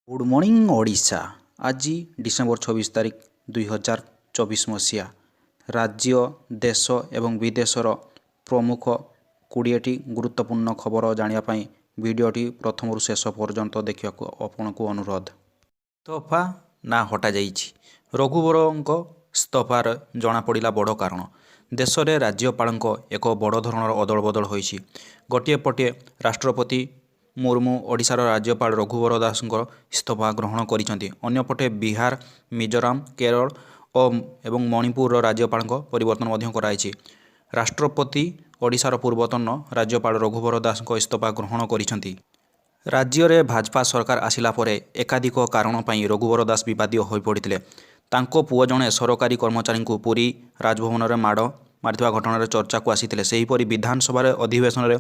Good morning Odisha. आज December 26 तारिख 2024 मसीहा राज्य देश एवं विदेशर प्रमुख 20टी गुरुत्वपूर्ण खबर जानापी भिडटी प्रथम शेष पर्यंत देखा आपण को अनुरोध। इस्तफा ना हटा जाइछि रघुवर इस्तफार जनापड़ा बड़ कारण देश में राज्यपाल एक बड़ धरणर अदल बदल होइछि। गोटे पटे राष्ट्रपति मुर्मू ओडिशार राज्यपाल रघुवर दास इस्तफा ग्रहण करिसेंति, अन्यपटे बिहार मिजोराम केरल एवं मणिपुर राज्यपाल परिवर्तन मध्य कराइछि। राष्ट्रपति ओडिशार पूर्वतन राज्यपाल रघुवर दास इस्तफा ग्रहण करिसेंति। राज्य में भाजपा सरकार आसिला परे एकाधिक कारण पई रघुवर दास विवादीय होई पड़िथिले। तांको पुओ जणे सरकारी कर्मचारी को पुरी राजभवन में माड़ मारिथिबा घटनार चर्चा को आसीथिले। सेहीपरि विधानसभा अधिवेशन में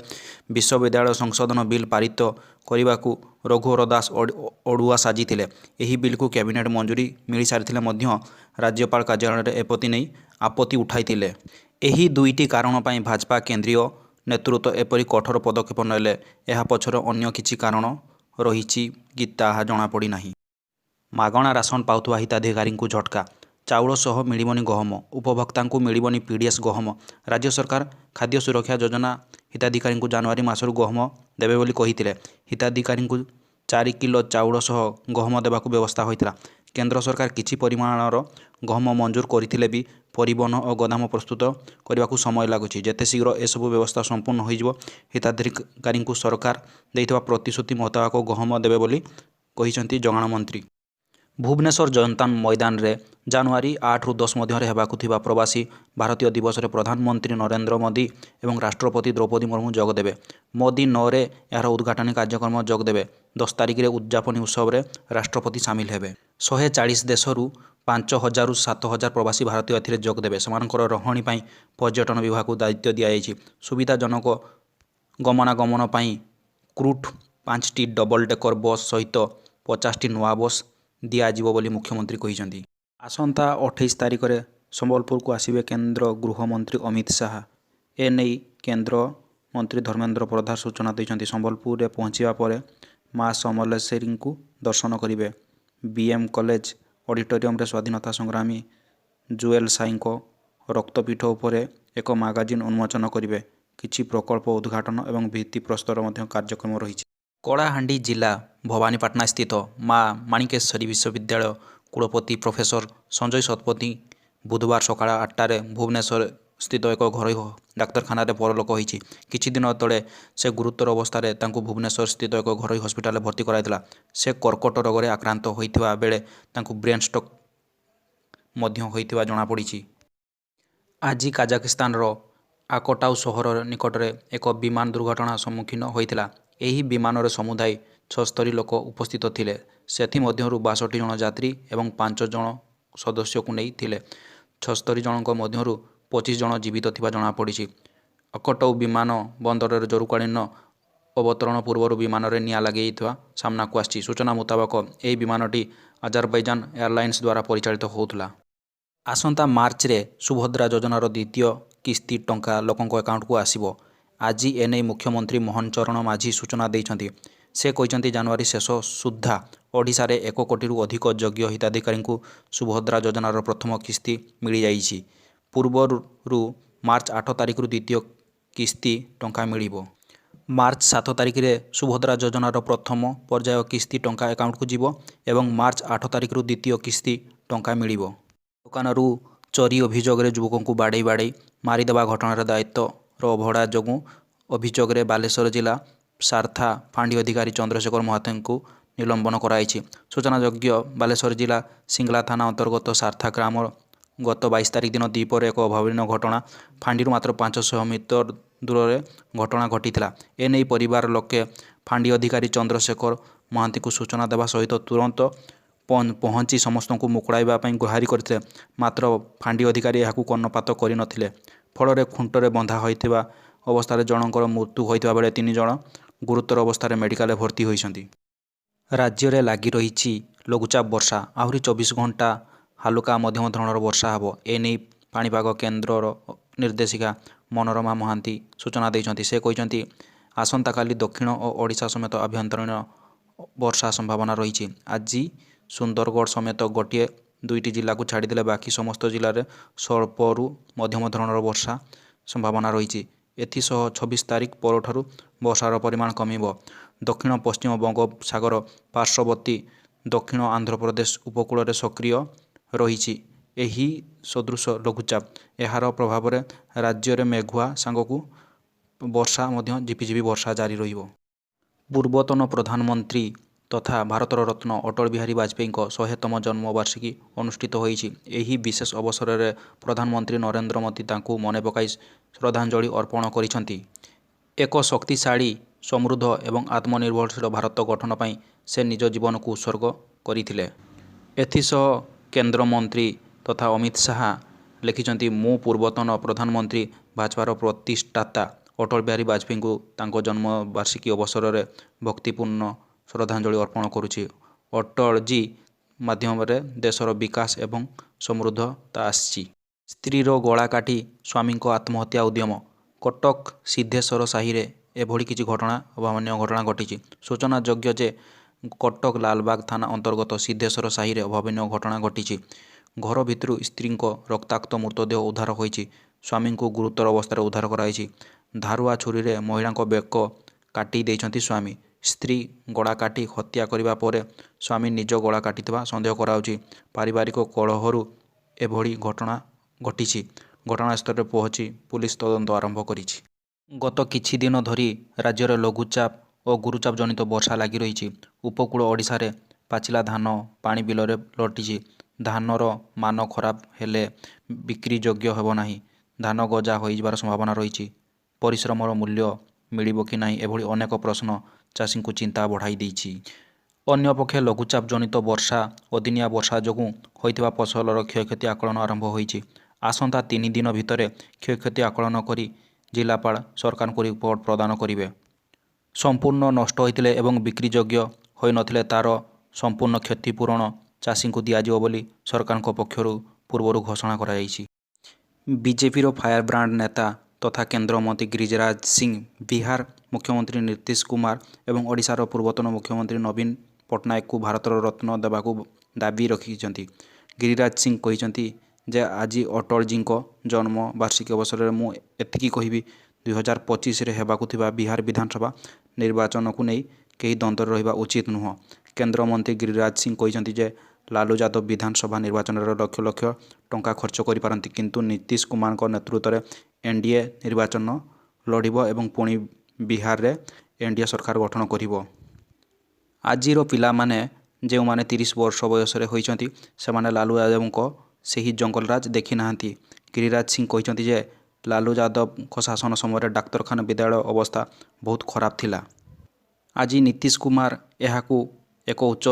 विश्वविद्यालय संशोधन बिल पारित करने रघुवर दास अड़ुआ साजिथिले। एही बिल को कैबिनेट मंजूरी मिल सारिथिले मध्य राज्यपाल कार्यालय एपत्ति नहीं आपत्ति उठाइथिले। एही दुईटी कारण पई भाजपा केंद्रीय नेतृत्व एपरी कठोर पदक्षेप नेले एहा पछर अन्य किछि कारण रहिछि कि ताहा जनापड़ी नाही। मागणा राशन पाउथुवा हिताधिकारी को झटका चाउल सह मिलिबनी गहम उपभोक्ता को मिलिबनी पीडीएस गहम। राज्य सरकार खाद्य सुरक्षा योजना हिताधिकारी को जनवरी मासरू गहम देबे बोली कहिथिले। हिताधिकारी को 4 किलो चाउल सह गहम देबाकू व्यवस्था होइतिला। केंद्र सरकार किछि परिमाणर गहम मंजूर करथिले भी परिवहन और गोदाम प्रस्तुत करने को समय लगुच। जेते शीघ्र एसबू व्यवस्था संपूर्ण हो हिताधिकारी को सरकार देइथिबा प्रतिश्रुति मुताबक गहम देबे बोली कहिसेंति जगाण मंत्री। भुवनेश्वर जयंतान मैदान रे जनवरी 8 रु 10 मध्य हेबाकु थिबा प्रवासी भारतीय दिवस रे प्रधानमंत्री नरेंद्र मोदी एवं राष्ट्रपति द्रौपदी मुर्मू जोगदेवे। मोदी 9 रे यार उद्घाटन कार्यक्रम जोगदेवे। 10 तारिख रे उद्यापनी उत्सव रे राष्ट्रपति सामिल हेबे। 140 देशरू 5000 रु 7000 प्रवासी भारतीय एथिरे जोगदेवे। सेमानकर रहणी पई पर्यटन विभाग को दायित्व दिया जायछि। सुविधाजनक गमनागमन पई क्रूट 5टी डबल डेकर बस सहित 50टी नुआ बस दियाजिबो बोली मुख्यमंत्री कहिसेंति। आसंता 28 तारिख रे संबलपुर को आसिबे केंद्र गृहमंत्री अमित शाह। एने केंद्र मंत्री धर्मेंद्र प्रधान सूचना दैछंती। संबलपुर रे पहुंचिबा परे मां समलेश्वरी को दर्शन करिवे। बीएम कॉलेज ऑडिटोरियम रे स्वाधीनता संग्रामी जुएल साई को रक्तपीठ उपरे एक मैगजीन उन्मोचन करिवे। किछि प्रकल्प उद्घाटन एवं भित्ति प्रस्तर मध्य कार्यक्रम रही। कलाहांडी जिला भवानीपाटना स्थित मां माणिकेश्वरी विश्वविद्यालय कुलपति प्रोफेसर संजय शतपथी बुधवार सकाळ 8टारे भुवनेश्वर स्थित एक घर डाक्तखाना परलोक होइछि। किछि दिन तले से गुरुतर अवस्था तांको भुवनेश्वर स्थित एक घर हस्पिटाल भर्ती कराइला। से कर्कट रोग रे आक्रांत होइथिबा बेले तांको ब्रेन स्ट्रोक मध्य होइथिबा जणा पड़िछि। आज काजाकिस्तान रो आकोटाउ सहर निकट में एक विमान दुर्घटना सम्मुखीन होइथिला। एही विमान रे समुदाय 76 लोक उपस्थित थिले। सेथि मध्यरु 62 जन यात्री एवं 5 जन सदस्य को नहीं थिले। 76 जनक मध्यरु 25 जन जीवित थिबा जणा पड़िछि। अकटौ विमान बंदर रे जरुकालीन अवतरण पूर्व विमान रे निया लागैथिबा सामना को आछि। सूचना मुताबक एही विमानटी अजरबैजान एयरलाइंस द्वारा परिचालित होउथला। आसंता मार्च रे सुभद्रा योजनार द्वितीय किस्ती टंका लोकंक अकाउंट को आसिबो। आज एने मुख्यमंत्री मोहन चरण माझी सूचना दैछंती। से कहते जनवरी शेष सुधा ओडिशा रे 1 कोटी रु अधिक योग्य हिताधिकारी को सुभद्रा योजनार प्रथम किस्ती मिल जाइछि। पूर्वरु मार्च 8 तारिख रु द्वितीय किस्ती टंका मिलिबो। मार्च 7 तारिख रे सुभद्रा योजनार प्रथम पर्याय किस्ती टंका अकाउंट को जीवो एवं मार्च 8 तारिख रु द्वितीय किस्ती टंका मिलिबो। दुकानरू चोरी अभियोग रे युवकों को बाड़े बाड़े मारिदेवा घटनार दायित्व अवहेला जोगु अभियोग रे बालेश्वर जिला सारथा फांडी अधिकारी चंद्रशेखर महाते को निलंबन कराइछि। सूचनायोग्य बालेश्वर जिला सिंगला थाना अंतर्गत सारथा ग्राम गत 22 तारिख दिन द्वीपर एक अभावनीय घटना फांडी मात्र 500 मीटर दूर रे घटना घटीथिला। एने परिवार लोके फांडी अधिकारी चंद्रशेखर महांती को सूचना देवा सहित तुरंत पहुंची समस्त को मुकड़ाइबा पई गुहारी करथिले। मात्र फांडी अधिकारी यहाकू कर्णपात करि नथिले। फल खुंटरे बंधा होइथिबा अवस्था जनकर मृत्यु होइथिबा बेले 3 जन गुरुतर अवस्था मेडिकल भर्ती होइछंती। राज्य में लगी रही लघुचाप वर्षा आहरी 24 घंटा हालुका मध्यम धरणर वर्षा हेबो। एने पाणीपाग केन्द्र निर्देशिका मनोरमा महांती सूचना दैछंती। से कहते आसंता काली दक्षिण और ओडिशा समेत आभ्यंतरीण ବର୍ଷା ସମ୍ଭାବନା ରହିଛି। ଆଜି ସୁନ୍ଦରଗଡ଼ ସମେତ ଗୋଟିଏ ଦୁଇଟି ଜିଲ୍ଲାକୁ ଛାଡ଼ିଦେଲେ ବାକି ସମସ୍ତ ଜିଲ୍ଲାରେ ସ୍ୱଳ୍ପରୁ ମଧ୍ୟମ ଧରଣର ବର୍ଷା ସମ୍ଭାବନା ରହିଛି। ଏଥିସହ 26 ତାରିଖ ପରଠାରୁ ବର୍ଷାର ପରିମାଣ କମିବ। ଦକ୍ଷିଣ ପଶ୍ଚିମ ବଙ୍ଗୋପସାଗର ପାର୍ଶ୍ୱବର୍ତ୍ତୀ ଦକ୍ଷିଣ ଆନ୍ଧ୍ରପ୍ରଦେଶ ଉପକୂଳରେ ସକ୍ରିୟ ରହିଛି ଏହି ସଦୃଶ ଲଘୁଚାପ। ଏହାର ପ୍ରଭାବରେ ରାଜ୍ୟରେ ମେଘୁଆ ସାଙ୍ଗକୁ ବର୍ଷା ମଧ୍ୟ ଝିପିଝିପି ବର୍ଷା ଜାରି ରହିବ। ପୂର୍ବତନ ପ୍ରଧାନମନ୍ତ୍ରୀ ତଥା ଭାରତର ରତ୍ନ ଅଟଳ ବିହାରୀ ବାଜପେୟୀଙ୍କ 100ତମ ଜନ୍ମବାର୍ଷିକୀ ଅନୁଷ୍ଠିତ ହୋଇଛି। ଏହି ବିଶେଷ ଅବସରରେ ପ୍ରଧାନମନ୍ତ୍ରୀ ନରେନ୍ଦ୍ର ମୋଦି ତାଙ୍କୁ ମନେ ପକାଇ ଶ୍ରଦ୍ଧାଞ୍ଜଳି ଅର୍ପଣ କରିଛନ୍ତି। ଏକ ଶକ୍ତିଶାଳୀ, ସମୃଦ୍ଧ ଏବଂ ଆତ୍ମନିର୍ଭରଶୀଳ ଭାରତ ଗଠନ ପାଇଁ ସେ ନିଜ ଜୀବନକୁ ଉତ୍ସର୍ଗ କରିଥିଲେ। ଏଥିସହ କେନ୍ଦ୍ରମନ୍ତ୍ରୀ ତଥା ଅମିତ ଶାହା ଲେଖିଛନ୍ତି, ମୁଁ ପୂର୍ବତନ ପ୍ରଧାନମନ୍ତ୍ରୀ ଭାଜପାର ପ୍ରତିଷ୍ଠାତା ଅଟଳ ବିହାରୀ ବାଜପେୟୀଙ୍କୁ ତାଙ୍କ ଜନ୍ମବାର୍ଷିକୀ ଅବସରରେ ଭକ୍ତିପୂର୍ଣ୍ଣ ଶ୍ରଦ୍ଧାଞ୍ଜଳି ଅର୍ପଣ କରୁଛି। ଅଟଳଜୀ ମାଧ୍ୟମରେ ଦେଶର ବିକାଶ ଏବଂ ସମୃଦ୍ଧତା ଆସିଛି। ସ୍ତ୍ରୀର ଗଳା କାଟି ସ୍ୱାମୀଙ୍କ ଆତ୍ମହତ୍ୟା ଉଦ୍ୟମ। କଟକ ସିଦ୍ଧେଶ୍ୱର ସାହିରେ ଏଭଳି କିଛି ଅଭାବନୀୟ ଘଟଣା ଘଟିଛି। ସୂଚନାଯୋଗ୍ୟ ଯେ କଟକ ଲାଲବାଗ ଥାନା ଅନ୍ତର୍ଗତ ସିଦ୍ଧେଶ୍ୱର ସାହିରେ ଅଭାବନୀୟ ଘଟଣା ଘଟିଛି। ଘର ଭିତରୁ ସ୍ତ୍ରୀଙ୍କ ରକ୍ତାକ୍ତ ମୃତଦେହ ଉଦ୍ଧାର ହୋଇଛି। ସ୍ୱାମୀଙ୍କୁ ଗୁରୁତର ଅବସ୍ଥାରେ ଉଦ୍ଧାର କରାଯାଇଛି। ଧାରୁଆ ଛୁରୀରେ ମହିଳାଙ୍କ ବେକ କାଟି ଦେଇଛନ୍ତି ସ୍ୱାମୀ। ସ୍ତ୍ରୀ ଗଳା କାଟି ହତ୍ୟା କରିବା ପରେ ସ୍ୱାମୀ ନିଜ ଗଳା କାଟିଥିବା ସନ୍ଦେହ କରାଯାଉଛି। ପାରିବାରିକ କଳହରୁ ଏଭଳି ଘଟଣା ଘଟିଛି। ଘଟଣାସ୍ଥଳରେ ପହଞ୍ଚି ପୁଲିସ ତଦନ୍ତ ଆରମ୍ଭ କରିଛି। ଗତ କିଛି ଦିନ ଧରି ରାଜ୍ୟରେ ଲଘୁଚାପ ଓ ଗୁରୁଚାପ ଜନିତ ବର୍ଷା ଲାଗି ରହିଛି। ଉପକୂଳ ଓଡ଼ିଶାରେ ପାଚିଲା ଧାନ ପାଣି ବିଲରେ ଲଟିଛି। ଧାନର ମାନ ଖରାପ ହେଲେ ବିକ୍ରି ଯୋଗ୍ୟ ହେବ ନାହିଁ। ଧାନ ଗଜା ହୋଇଯିବାର ସମ୍ଭାବନା ରହିଛି। ପରିଶ୍ରମର ମୂଲ୍ୟ ମିଳିବ କି ନାହିଁ ଏଭଳି ଅନେକ ପ୍ରଶ୍ନ ଚାଷୀଙ୍କୁ ଚିନ୍ତା ବଢ଼ାଇ ଦେଇଛି। ଅନ୍ୟପକ୍ଷେ ଲଘୁଚାପ ଜନିତ ବର୍ଷା ଅଦିନିଆ ବର୍ଷା ଯୋଗୁଁ ହୋଇଥିବା ଫସଲର କ୍ଷୟକ୍ଷତି ଆକଳନ ଆରମ୍ଭ ହୋଇଛି। ଆସନ୍ତା 3 ଦିନ ଭିତରେ କ୍ଷୟକ୍ଷତି ଆକଳନ କରି ଜିଲ୍ଲାପାଳ ସରକାରଙ୍କୁ ରିପୋର୍ଟ ପ୍ରଦାନ କରିବେ। ସମ୍ପୂର୍ଣ୍ଣ ନଷ୍ଟ ହୋଇଥିଲେ ଏବଂ ବିକ୍ରି ଯୋଗ୍ୟ ହୋଇନଥିଲେ ତା'ର ସମ୍ପୂର୍ଣ୍ଣ କ୍ଷତିପୂରଣ ଚାଷୀଙ୍କୁ ଦିଆଯିବ ବୋଲି ସରକାରଙ୍କ ପକ୍ଷରୁ ପୂର୍ବରୁ ଘୋଷଣା କରାଯାଇଛି। ବିଜେପିର ଫାୟାରବ୍ରାଣ୍ଡ ନେତା ତଥା କେନ୍ଦ୍ରମନ୍ତ୍ରୀ ଗିରିରାଜ ସିଂ, ବିହାର ମୁଖ୍ୟମନ୍ତ୍ରୀ ନୀତିଶ କୁମାର ଏବଂ ଓଡ଼ିଶାର ପୂର୍ବତନ ମୁଖ୍ୟମନ୍ତ୍ରୀ ନବୀନ ପଟ୍ଟନାୟକଙ୍କୁ ଭାରତର ରତ୍ନ ଦେବାକୁ ଦାବି ରଖିଛନ୍ତି। ଗିରିରାଜ ସିଂ କହିଛନ୍ତି ଯେ ଆଜି ଅଟଳଜୀଙ୍କ ଜନ୍ମ ବାର୍ଷିକୀ ଅବସରରେ ମୁଁ ଏତିକି କହିବି, 2025ରେ ହେବାକୁ ଥିବା ବିହାର ବିଧାନସଭା ନିର୍ବାଚନକୁ ନେଇ କେହି ଦ୍ୱନ୍ଦ୍ୱରେ ରହିବା ଉଚିତ ନୁହେଁ। କେନ୍ଦ୍ରମନ୍ତ୍ରୀ ଗିରିରାଜ ସିଂ କହିଛନ୍ତି ଯେ ଲାଲୁ ଯାଦବ ବିଧାନସଭା ନିର୍ବାଚନରେ ଲକ୍ଷ ଲକ୍ଷ ଟଙ୍କା ଖର୍ଚ୍ଚ କରିପାରନ୍ତି, କିନ୍ତୁ ନୀତିଶ କୁମାରଙ୍କ ନେତୃତ୍ୱରେ ଏନ୍ଡିଏ ନିର୍ବାଚନ ଲଢ଼ିବ ଏବଂ ପୁଣି ବିହାରରେ ଏନ୍ଡିଏ ସରକାର ଗଠନ କରିବ। ଆଜିର ପିଲାମାନେ ଯେଉଁମାନେ 30 ବର୍ଷ ବୟସରେ ହୋଇଛନ୍ତି ସେମାନେ ଲାଲୁ ଯାଦବଙ୍କ ସେହି ଜଙ୍ଗଲରାଜ ଦେଖି ନାହାନ୍ତି। ଗିରିରାଜ ସିଂ କହିଛନ୍ତି ଯେ ଲାଲୁ ଯାଦବଙ୍କ ଶାସନ ସମୟରେ ଡାକ୍ତରଖାନା ବିଦ୍ୟାଳୟ ଅବସ୍ଥା ବହୁତ ଖରାପ ଥିଲା। ଆଜି ନୀତିଶ କୁମାର ଏହାକୁ ଏକ ଉଚ୍ଚ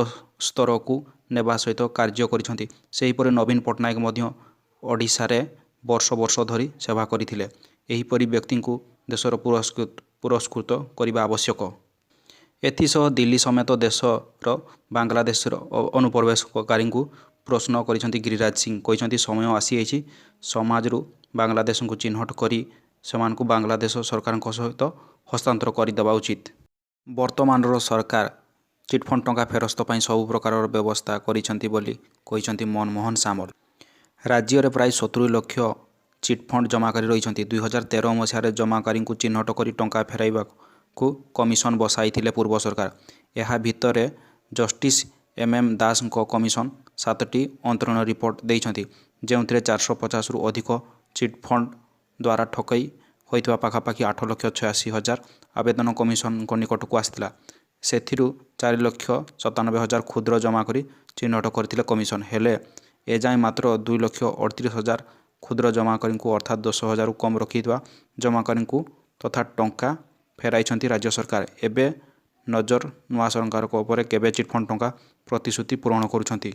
ସ୍ତରକୁ ନେବା ସହିତ କାର୍ଯ୍ୟ କରିଛନ୍ତି। ସେହିପରି ନବୀନ ପଟ୍ଟନାୟକ ମଧ୍ୟ ଓଡ଼ିଶାରେ ବର୍ଷ ବର୍ଷ ଧରି ସେବା କରିଥିଲେ। ଏହିପରି ବ୍ୟକ୍ତିଙ୍କୁ ଦେଶର ପୁରସ୍କୃତ କରିବା ଆବଶ୍ୟକ। ଏଥିସହ ଦିଲ୍ଲୀ ସମେତ ଦେଶର ବାଂଲାଦେଶର ଅନୁପ୍ରବେଶକାରୀଙ୍କୁ ପ୍ରଶ୍ନ କରିଛନ୍ତି ଗିରିରାଜ ସିଂ। କହିଛନ୍ତି ସମୟ ଆସିଯାଇଛି ସମାଜରୁ ବାଂଲାଦେଶଙ୍କୁ ଚିହ୍ନଟ କରି ସେମାନଙ୍କୁ ବାଂଲାଦେଶ ସରକାରଙ୍କ ସହିତ ହସ୍ତାନ୍ତର କରିଦେବା ଉଚିତ। ବର୍ତ୍ତମାନର ସରକାର ଚିଟ୍ଫଣ୍ଡ ଟଙ୍କା ଫେରସ୍ତ ପାଇଁ ସବୁ ପ୍ରକାରର ବ୍ୟବସ୍ଥା କରିଛନ୍ତି ବୋଲି କହିଛନ୍ତି ମନମୋହନ ସାମଲ। ରାଜ୍ୟରେ ପ୍ରାୟ 70 ଲକ୍ଷ ଚିଟ୍ଫଣ୍ଡ ଜମାକାରୀ ରହିଛନ୍ତି। 2013 ମସିହାରେ ଜମାକାରୀଙ୍କୁ ଚିହ୍ନଟ କରି ଟଙ୍କା ଫେରାଇବାକୁ କମିଶନ ବସାଇଥିଲେ ପୂର୍ବ ସରକାର। ଏହା ଭିତରେ ଜଷ୍ଟିସ୍ MM ଦାସଙ୍କ କମିଶନ 7ଟି ଅନ୍ତରୀଣ ରିପୋର୍ଟ ଦେଇଛନ୍ତି, ଯେଉଁଥିରେ 450ରୁ ଅଧିକ ଚିଟ୍ଫଣ୍ଡ ଦ୍ୱାରା ଠକେଇ ହୋଇଥିବା ପାଖାପାଖି 8,86,000 ଆବେଦନ କମିଶନଙ୍କ ନିକଟକୁ ଆସିଥିଲା। ସେଥିରୁ 4,97,000 କ୍ଷୁଦ୍ର ଜମାକାରୀ ଚିହ୍ନଟ କରିଥିଲେ କମିଶନ। ହେଲେ ଏଯାଏଁ ମାତ୍ର 2,38,000 କ୍ଷୁଦ୍ର ଜମାକାରୀଙ୍କୁ ଅର୍ଥାତ୍ 10,000ରୁ କମ୍ ରଖିଥିବା ଜମାକାରୀଙ୍କୁ ତଥା ଟଙ୍କା ଫେରାଇଛନ୍ତି ରାଜ୍ୟ ସରକାର। ଏବେ ନଜର ନୂଆ ସରକାରଙ୍କ ଉପରେ କେବେ ଚିଟ୍ଫଣ୍ଡ ଟଙ୍କା ପ୍ରତିଶ୍ରୁତି ପୂରଣ କରୁଛନ୍ତି।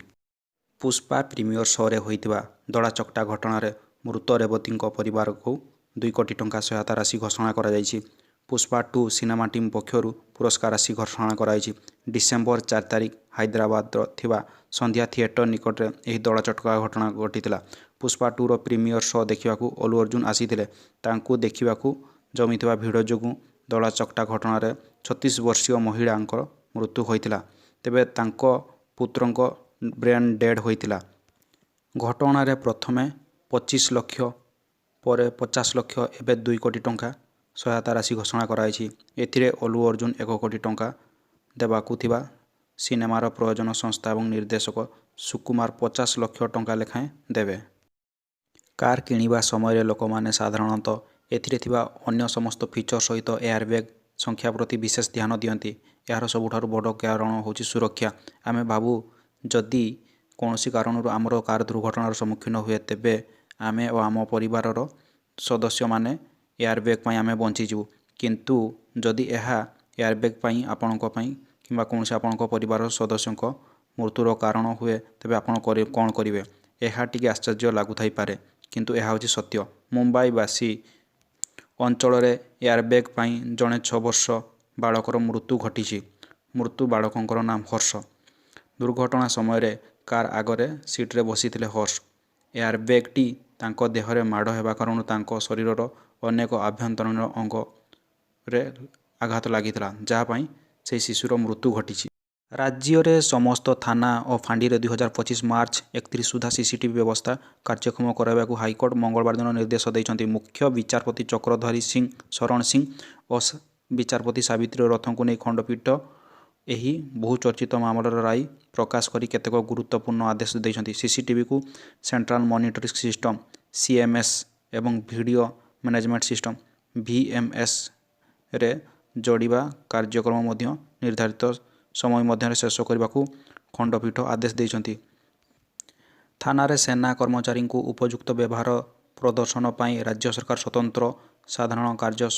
ପୁଷ୍ପା ପ୍ରିମିୟର ଶୋରେ ହୋଇଥିବା ଦଳାଚକଟା ଘଟଣାରେ ମୃତ ରେବତୀଙ୍କ ପରିବାରକୁ 2 କୋଟି ଟଙ୍କା ସହାୟତା ରାଶି ଘୋଷଣା କରାଯାଇଛି। ପୁଷ୍ପା 2 ସିନେମା ଟିମ୍ ପକ୍ଷରୁ ପୁରସ୍କାର ରାଶି ଘୋଷଣା କରାଯାଇଛି। ଡିସେମ୍ବର 4 ତାରିଖ ହାଇଦ୍ରାବାଦର ଥିବା ସନ୍ଧ୍ୟା ଥିଏଟର ନିକଟରେ ଏହି ଦଳାଚକଟା ଘଟଣା ଘଟିଥିଲା। ପୁଷ୍ପା 2ର ପ୍ରିମିୟର ଶୋ ଦେଖିବାକୁ ଅଲ୍ଲୁ ଅର୍ଜୁନ ଆସିଥିଲେ। ତାଙ୍କୁ ଦେଖିବାକୁ ଜମିଥିବା ଭିଡ଼ ଯୋଗୁଁ ଦଳାଚକଟା ଘଟଣାରେ 36 ବର୍ଷୀୟ ମହିଳାଙ୍କର ମୃତ୍ୟୁ ହୋଇଥିଲା। ତେବେ ତାଙ୍କ ପୁତ୍ରଙ୍କ ବ୍ରେନ୍ ଡେଡ୍ ହୋଇଥିଲା। ଘଟଣାରେ ପ୍ରଥମେ 25 ଲକ୍ଷ ପରେ 50 ଲକ୍ଷ ଏବେ 2 କୋଟି ଟଙ୍କା ସହାୟତା ରାଶି ଘୋଷଣା କରାଯାଇଛି। ଏଥିରେ ଅଲ୍ଲୁ ଅର୍ଜୁନ 1 କୋଟି ଟଙ୍କା ଦେବାକୁ ଥିବା ସିନେମାର ପ୍ରଯୋଜନା ସଂସ୍ଥା ଏବଂ ନିର୍ଦ୍ଦେଶକ ସୁକୁମାର 50 ଲକ୍ଷ ଟଙ୍କା ଲେଖାଏଁ ଦେବେ। କାର୍ କିଣିବା ସମୟରେ ଲୋକମାନେ ସାଧାରଣତଃ ଏଥିରେ ଥିବା ଅନ୍ୟ ସମସ୍ତ ଫିଚର ସହିତ ଏୟାରବ୍ୟାଗ୍ ସଂଖ୍ୟା ପ୍ରତି ବିଶେଷ ଧ୍ୟାନ ଦିଅନ୍ତି। ଏହାର ସବୁଠାରୁ ବଡ଼ କାରଣ ହେଉଛି ସୁରକ୍ଷା। ଆମେ ଭାବୁ ଯଦି କୌଣସି କାରଣରୁ ଆମର କାର୍ ଦୁର୍ଘଟଣାର ସମ୍ମୁଖୀନ ହୁଏ ତେବେ ଆମେ ଓ ଆମ ପରିବାରର ସଦସ୍ୟମାନେ ଏୟାରବ୍ୟାଗ୍ ପାଇଁ ଆମେ ବଞ୍ଚିଯିବୁ। କିନ୍ତୁ ଯଦି ଏହା ଏୟାରବ୍ୟାଗ୍ ପାଇଁ ଆପଣଙ୍କ ପାଇଁ କିମ୍ବା କୌଣସି ଆପଣଙ୍କ ପରିବାରର ସଦସ୍ୟଙ୍କ ମୃତ୍ୟୁର କାରଣ ହୁଏ ତେବେ ଆପଣ କ'ଣ କରିବେ? ଏହା ଟିକେ ଆଶ୍ଚର୍ଯ୍ୟ ଲାଗୁଥାଇପାରେ କିନ୍ତୁ ଏହା ହେଉଛି ସତ୍ୟ। ମୁମ୍ବାଇବାସୀ ଅଞ୍ଚଳରେ ଏୟାରବ୍ୟାଗ୍ ପାଇଁ ଜଣେ 6 ବର୍ଷ ବାଳକର ମୃତ୍ୟୁ ଘଟିଛି। ମୃତ୍ୟୁ ବାଳକଙ୍କର ନାମ ହର୍ଷ। ଦୁର୍ଘଟଣା ସମୟରେ କାର୍ ଆଗରେ ସିଟ୍ରେ ବସିଥିଲେ ହର୍ଷ। ଏୟାରବ୍ୟାଗ୍ଟି ତାଙ୍କ ଦେହରେ ମାଡ଼ ହେବା କାରଣରୁ ତାଙ୍କ ଶରୀରର ଅନେକ ଆଭ୍ୟନ୍ତରୀଣ ଅଙ୍ଗରେ ଆଘାତ ଲାଗିଥିଲା, ଯାହା ପାଇଁ ସେହି ଶିଶୁର ମୃତ୍ୟୁ ଘଟିଛି। ରାଜ୍ୟରେ ସମସ୍ତ ଥାନା ଓ ଫାଣ୍ଡିରେ 2025 ମାର୍ଚ୍ଚ 31 ସୁଦ୍ଧା ସିସିଟିଭି ବ୍ୟବସ୍ଥା କାର୍ଯ୍ୟକ୍ଷମ କରାଇବାକୁ ହାଇକୋର୍ଟ ମଙ୍ଗଳବାର ଦିନ ନିର୍ଦ୍ଦେଶ ଦେଇଛନ୍ତି। ମୁଖ୍ୟ ବିଚାରପତି ଚକ୍ରଧରୀ ସିଂ, ଶରଣ ସିଂ ଓ ବିଚାରପତି ସାବିତ୍ରୀ ରଥଙ୍କୁ ନେଇ ଖଣ୍ଡପୀଠ ଏହି ବହୁଚର୍ଚ୍ଚିତ ମାମଲାର ରାୟ ପ୍ରକାଶ କରି କେତେକ ଗୁରୁତ୍ୱପୂର୍ଣ୍ଣ ଆଦେଶ ଦେଇଛନ୍ତି। ସିସିଟିଭିକୁ ସେଣ୍ଟ୍ରାଲ ମନିଟରିଂ ସିଷ୍ଟମ (ସିଏମ୍ଏସ୍) ଏବଂ ଭିଡ଼ିଓ ମ୍ୟାନେଜମେଣ୍ଟ ସିଷ୍ଟମ (ଭିଏମ୍ଏସ୍)ରେ ଯୋଡ଼ିବା କାର୍ଯ୍ୟକ୍ରମ ମଧ୍ୟ ନିର୍ଦ୍ଧାରିତ ସମୟ ମଧ୍ୟରେ ଶେଷ କରିବାକୁ ଖଣ୍ଡପୀଠ ଆଦେଶ ଦେଇଛନ୍ତି। ଥାନାରେ ସେନା କର୍ମଚାରୀଙ୍କୁ ଉପଯୁକ୍ତ ବ୍ୟବହାର ପ୍ରଦର୍ଶନ ପାଇଁ ରାଜ୍ୟ ସରକାର ସ୍ୱତନ୍ତ୍ର ସାଧାରଣ କାର୍ଯ୍ୟ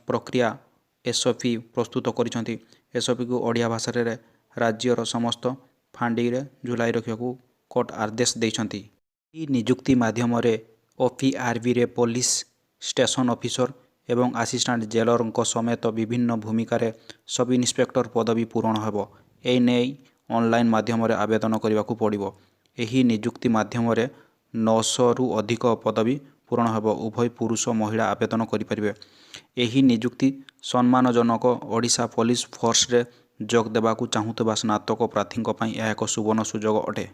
ପ୍ରକ୍ରିୟା (ଏସ୍ଓପି) ପ୍ରସ୍ତୁତ କରିଛନ୍ତି। ଏସ୍ଓପିକୁ ଓଡ଼ିଆ ଭାଷାରେ ରାଜ୍ୟର ସମସ୍ତ ଫାଣ୍ଡିରେ ଝୁଲାଇ ରଖିବାକୁ କୋର୍ଟ ଆଦେଶ ଦେଇଛନ୍ତି। ଏହି ନିଯୁକ୍ତି ମାଧ୍ୟମରେ ଓପିଆର୍ବିରେ ପୋଲିସ ଷ୍ଟେସନ ଅଫିସର ଏବଂ ଆସିଷ୍ଟାଣ୍ଟ ଜେଲରଙ୍କ ସମେତ ବିଭିନ୍ନ ଭୂମିକାରେ ସବ୍ ଇନ୍ସପେକ୍ଟର ପଦବୀ ପୂରଣ ହେବ। ଏନେଇ ଅନଲାଇନ୍ ମାଧ୍ୟମରେ ଆବେଦନ କରିବାକୁ ପଡ଼ିବ। ଏହି ନିଯୁକ୍ତି ମାଧ୍ୟମରେ 900ରୁ ଅଧିକ ପଦବୀ ପୂରଣ ହେବ। ଉଭୟ ପୁରୁଷ ଓ ମହିଳା ଆବେଦନ କରିପାରିବେ। ଏହି ନିଯୁକ୍ତି ସମ୍ମାନଜନକ। ଓଡ଼ିଶା ପୋଲିସ ଫୋର୍ସରେ ଯୋଗ ଦେବାକୁ ଚାହୁଁଥିବା ସ୍ନାତକ ପ୍ରାର୍ଥୀଙ୍କ ପାଇଁ ଏହା ଏକ ସୁବର୍ଣ୍ଣ ସୁଯୋଗ ଅଟେ।